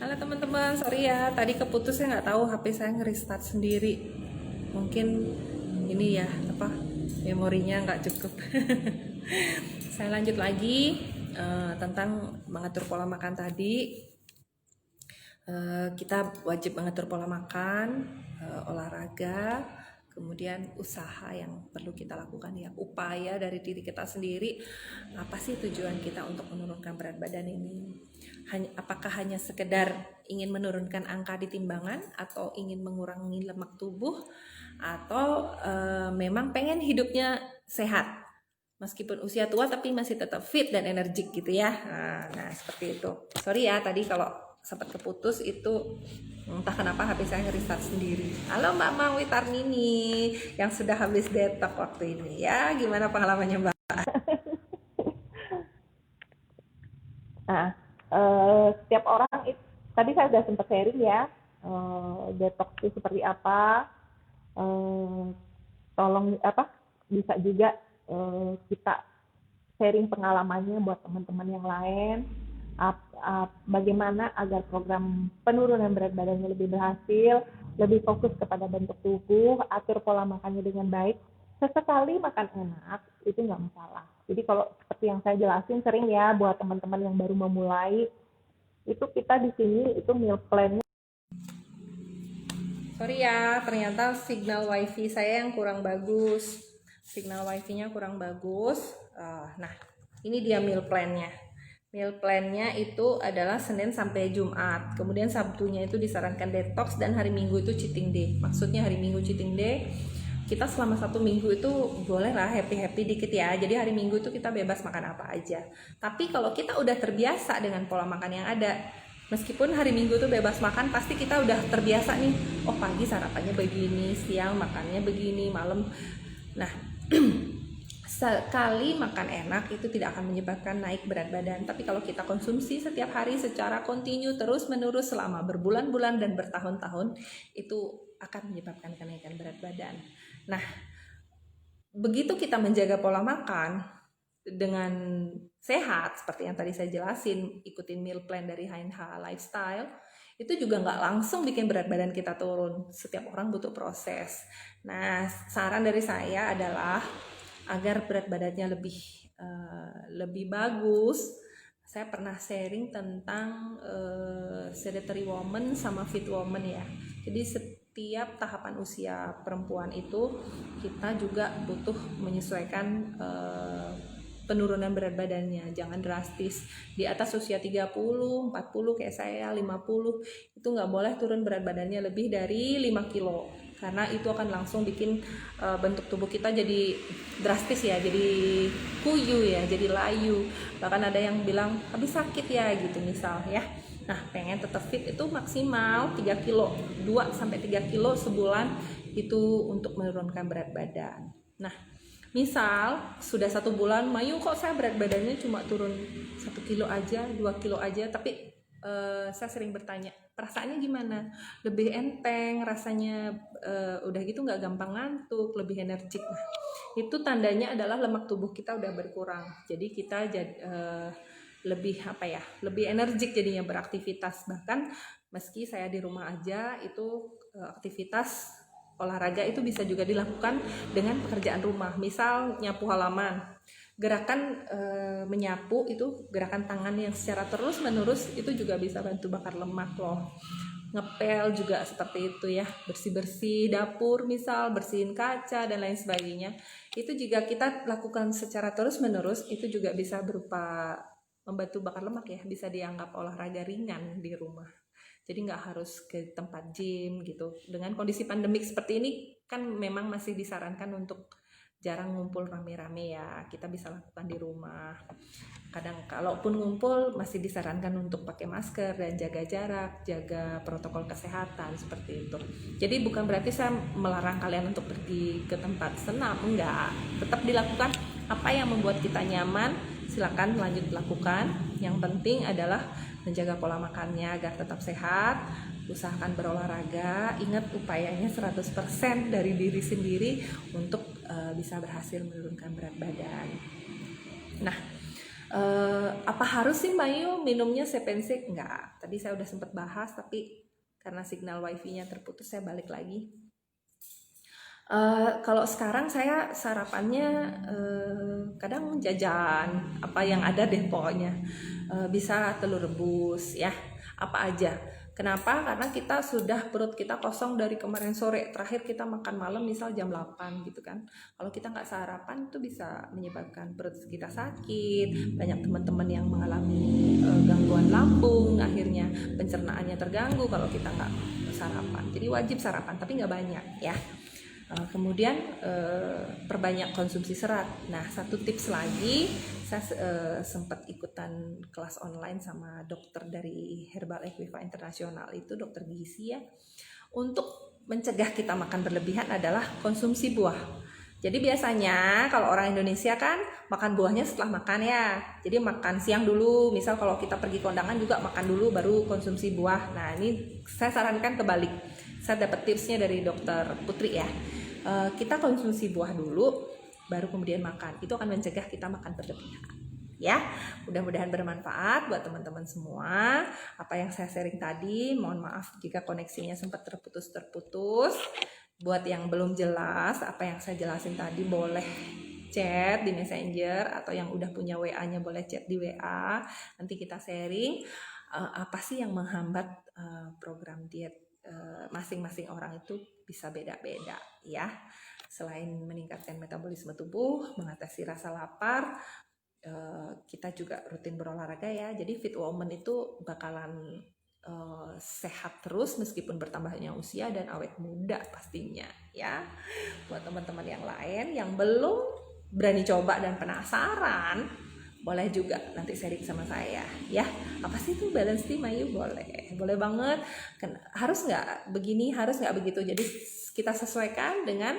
Halo teman-teman, sorry ya, tadi keputus saya nggak tahu HP saya nge-restart sendiri. Mungkin ini ya, memorinya nggak cukup. Saya lanjut lagi tentang mengatur pola makan tadi. Kita wajib mengatur pola makan, olahraga, kemudian usaha yang perlu kita lakukan ya, upaya dari diri kita sendiri. Apa sih tujuan kita untuk menurunkan berat badan ini? Apakah hanya sekedar ingin menurunkan angka di timbangan, atau ingin mengurangi lemak tubuh, atau memang pengen hidupnya sehat meskipun usia tua tapi masih tetap fit dan energik gitu ya. Nah seperti itu. Sorry ya tadi kalau sempat keputus itu, entah kenapa HP saya nge-restart sendiri. Halo Mbak Mawi Tarmini yang sudah habis detox waktu ini ya, gimana pengalamannya Mbak? Nah, setiap orang tadi saya sudah sempat sharing ya, detox itu seperti apa. Eh, Tolong bisa juga kita sharing pengalamannya buat teman-teman yang lain. Bagaimana agar program penurunan berat badannya lebih berhasil, lebih fokus kepada bentuk tubuh, atur pola makannya dengan baik. Sesekali makan enak itu nggak masalah. Jadi kalau seperti yang saya jelasin sering ya buat teman-teman yang baru memulai, itu kita di sini itu meal plan. Sorry ya, ternyata signal wifi saya yang kurang bagus. Signal wifi-nya kurang bagus. Nah, ini dia meal plan-nya. Meal plan-nya itu adalah Senin sampai Jumat. Kemudian Sabtunya itu disarankan detox, dan hari Minggu itu cheating day. Maksudnya hari Minggu cheating day, kita selama 1 minggu itu bolehlah happy-happy dikit ya. Jadi hari Minggu itu kita bebas makan apa aja. Tapi kalau kita udah terbiasa dengan pola makan yang ada, meskipun hari Minggu tuh bebas makan, pasti kita udah terbiasa nih. Oh, pagi sarapannya begini, siang makannya begini, malam. Nah, sekali makan enak itu tidak akan menyebabkan naik berat badan. Tapi kalau kita konsumsi setiap hari secara kontinu terus menerus selama berbulan-bulan dan bertahun-tahun, itu akan menyebabkan kenaikan berat badan. Nah, begitu kita menjaga pola makan dengan sehat, seperti yang tadi saya jelasin, ikutin meal plan dari HNH Lifestyle, itu juga nggak langsung bikin berat badan kita turun. Setiap orang butuh proses. Nah, saran dari saya adalah agar berat badannya lebih bagus. Saya pernah sharing tentang sedentary woman sama fit woman ya. Jadi setiap tahapan usia perempuan itu kita juga butuh menyesuaikan penurunan berat badannya. Jangan drastis. Di atas usia 30, 40 kayak saya, 50, itu nggak boleh turun berat badannya lebih dari 5 kilo. Karena itu akan langsung bikin bentuk tubuh kita jadi drastis ya, jadi kuyu ya, jadi layu. Bahkan ada yang bilang habis sakit ya gitu misal ya. Nah, pengen tetap fit itu maksimal 3 kilo, 2 sampai 3 kilo sebulan itu untuk menurunkan berat badan. Nah, misal sudah 1 bulan, Mayu kok saya berat badannya cuma turun 1 kilo aja, 2 kilo aja, tapi saya sering bertanya, perasaannya gimana? Lebih enteng rasanya, udah gitu nggak gampang ngantuk, lebih energik. Nah, itu tandanya adalah lemak tubuh kita udah berkurang. Jadi kita lebih energik jadinya beraktivitas. Bahkan meski saya di rumah aja, itu aktivitas olahraga itu bisa juga dilakukan dengan pekerjaan rumah. Misal nyapu halaman, gerakan menyapu itu gerakan tangan yang secara terus menerus itu juga bisa bantu bakar lemak loh. Ngepel juga seperti itu ya, bersih-bersih dapur misal, bersihin kaca dan lain sebagainya. Itu jika kita lakukan secara terus menerus, itu juga bisa berupa membantu bakar lemak ya, bisa dianggap olahraga ringan di rumah. Jadi nggak harus ke tempat gym gitu. Dengan kondisi pandemik seperti ini kan memang masih disarankan untuk jarang ngumpul rame-rame ya, kita bisa lakukan di rumah. Kadang kalaupun ngumpul masih disarankan untuk pakai masker dan jaga jarak, jaga protokol kesehatan seperti itu. Jadi bukan berarti saya melarang kalian untuk pergi ke tempat senam, enggak. Tetap dilakukan apa yang membuat kita nyaman, silakan lanjut lakukan. Yang penting adalah menjaga pola makannya agar tetap sehat. Usahakan berolahraga, ingat upayanya 100% dari diri sendiri untuk bisa berhasil menurunkan berat badan. Nah, Apa harus sih Mayu minumnya Sepensik? Enggak, tadi saya udah sempat bahas, tapi karena signal wifi-nya terputus saya balik lagi. Kalau sekarang saya sarapannya kadang jajan apa yang ada deh pokoknya. Bisa telur rebus ya, apa aja. Kenapa? Karena kita sudah perut kita kosong dari kemarin sore. Terakhir kita makan malam misal jam 8 gitu kan. Kalau kita nggak sarapan itu bisa menyebabkan perut kita sakit. Banyak teman-teman yang mengalami gangguan lambung, akhirnya pencernaannya terganggu kalau kita nggak sarapan. Jadi wajib sarapan, tapi nggak banyak ya. Kemudian perbanyak konsumsi serat. Nah, satu tips lagi, saya sempat ikutan kelas online sama dokter dari Herbal Equiva Internasional itu, dokter gizi ya. Untuk mencegah kita makan berlebihan adalah konsumsi buah. Jadi biasanya kalau orang Indonesia kan makan buahnya setelah makan ya. Jadi makan siang dulu, misal kalau kita pergi kondangan juga makan dulu baru konsumsi buah. Nah, ini saya sarankan kebalik. Saya dapat tipsnya dari dokter Putri ya. Kita konsumsi buah dulu baru kemudian makan. Itu akan mencegah kita makan berlebihan ya. Mudah-mudahan bermanfaat buat teman-teman semua. Apa yang saya sharing tadi, mohon maaf jika koneksinya sempat terputus. Buat yang belum jelas apa yang saya jelasin tadi, boleh chat di Messenger, atau yang udah punya WA-nya boleh chat di WA. Nanti kita sharing apa sih yang menghambat program diet masing-masing orang itu bisa beda-beda ya. Selain meningkatkan metabolisme tubuh, mengatasi rasa lapar, kita juga rutin berolahraga ya. Jadi fit woman itu bakalan sehat terus meskipun bertambahnya usia dan awet muda pastinya ya. Buat teman-teman yang lain yang belum berani coba dan penasaran, boleh juga nanti sharing sama saya ya. Apa sih itu balance tea Mayu? Boleh banget. Harus nggak begini, harus nggak begitu. Jadi kita sesuaikan dengan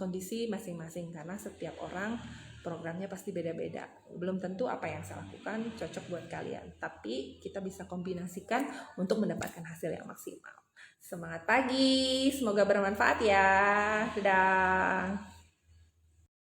kondisi masing-masing, karena setiap orang programnya pasti beda-beda. Belum tentu apa yang saya lakukan cocok buat kalian, tapi kita bisa kombinasikan untuk mendapatkan hasil yang maksimal. Semangat pagi, semoga bermanfaat ya. Dadah.